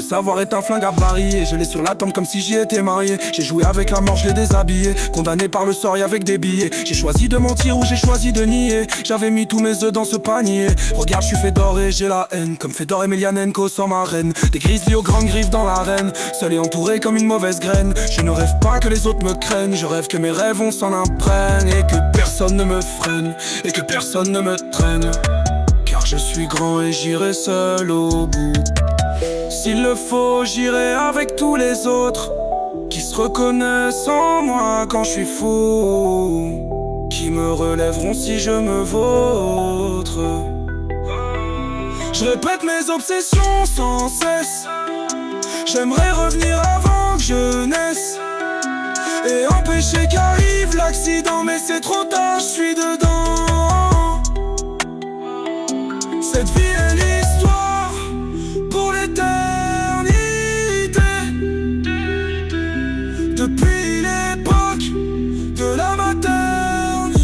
savoir est un flingue à varier. Je l'ai sur la tempe comme si j'y étais marié. J'ai joué avec la mort, je l'ai déshabillé. Condamné par le sort et avec des billets. J'ai choisi de mentir ou j'ai choisi de nier. J'avais mis tous mes œufs dans ce panier. Regarde, je suis Fedor et j'ai la haine. Comme Fedor Emelianenko sans ma reine. Des grizzlies aux grandes griffes dans l'arène. Seul et entouré comme une mauvaise graine. Je ne rêve pas que les autres me craignent. Je rêve que mes rêves on s'en imprègne. Et que personne ne me freine. Et que personne ne me traîne. Car je suis grand et j'irai seul au bout. S'il le faut, j'irai avec tous les autres qui se reconnaissent en moi quand je suis fou, qui me relèveront si je me vautre. Je répète mes obsessions sans cesse. J'aimerais revenir avant que je naisse et empêcher qu'arrive l'accident, mais c'est trop tard, je suis dedans. Cette vie est l'histoire pour l'éternité. Depuis l'époque de la maternité.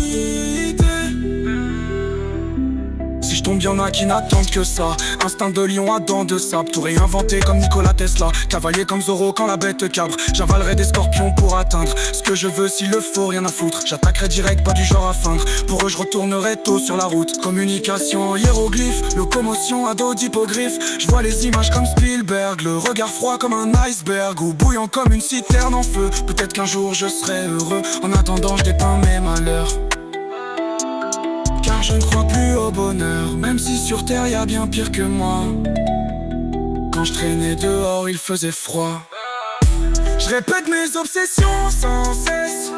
Si je tombe, y'en a qui n'attendent que ça. Instinct de lion à dents de sable. Tout réinventé comme Nikola Tesla. Cavalier comme Zorro quand la bête cabre. J'avalerai des scorpions pour atteindre ce que je veux s'il le faut, rien à foutre. J'attaquerai direct, pas du genre à feindre. Pour eux je retournerai tôt sur la route. Communication, hiéroglyphe, locomotion à dos d'hippogriffe. Je vois les images comme Spielberg. Le regard froid comme un iceberg ou bouillant comme une citerne en feu. Peut-être qu'un jour je serai heureux. En attendant je dépeins mes malheurs. Car je ne crois plus au bonheur. Même si sur terre y a bien pire que moi. Quand je traînais dehors il faisait froid. Je répète mes obsessions sans cesse.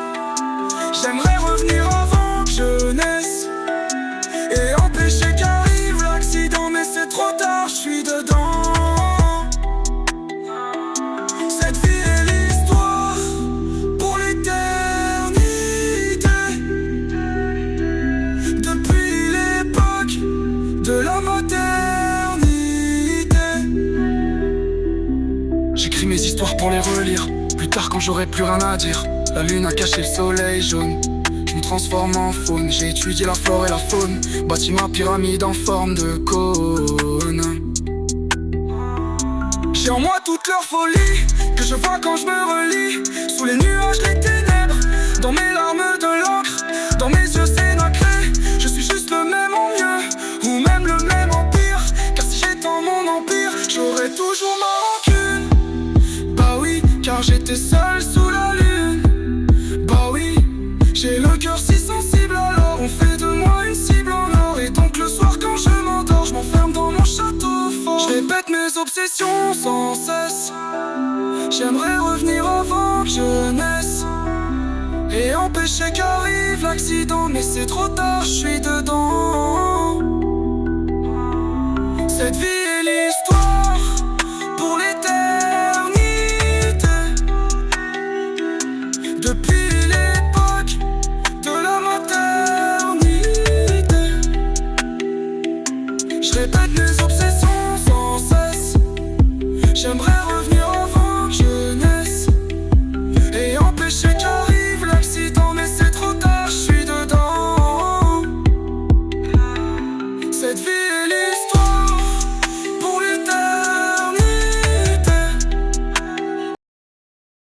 J'aimerais revenir avant que je naisse et empêcher qu'arrive l'accident, mais c'est trop tard, je suis dedans. Cette vie est l'histoire pour l'éternité. Depuis l'époque de la maternité. J'écris mes histoires pour les relire plus tard quand j'aurai plus rien à dire. La lune a caché le soleil jaune. Je me transforme en faune. J'ai étudié la flore et la faune. Bâti ma pyramide en forme de cône. J'ai en moi toute leur folie que je vois quand je me relis. Sous les nuages, les ténèbres. Dans mes larmes de l'encre. Dans mes yeux c'est nacré. Je suis juste le même en mieux. Ou même le même en pire. Car si j'étais en mon empire, j'aurais toujours ma rancune. Bah oui, car j'étais seul sous la lune. Bah oui, j'ai le cœur si sensible, alors on fait de moi une cible en or. Et donc le soir quand je m'endors, je m'enferme dans mon château fort. Je répète mes obsessions sans cesse. J'aimerais revenir avant que je naisse et empêcher qu'arrive l'accident, mais c'est trop tard, je suis dedans. Cette vie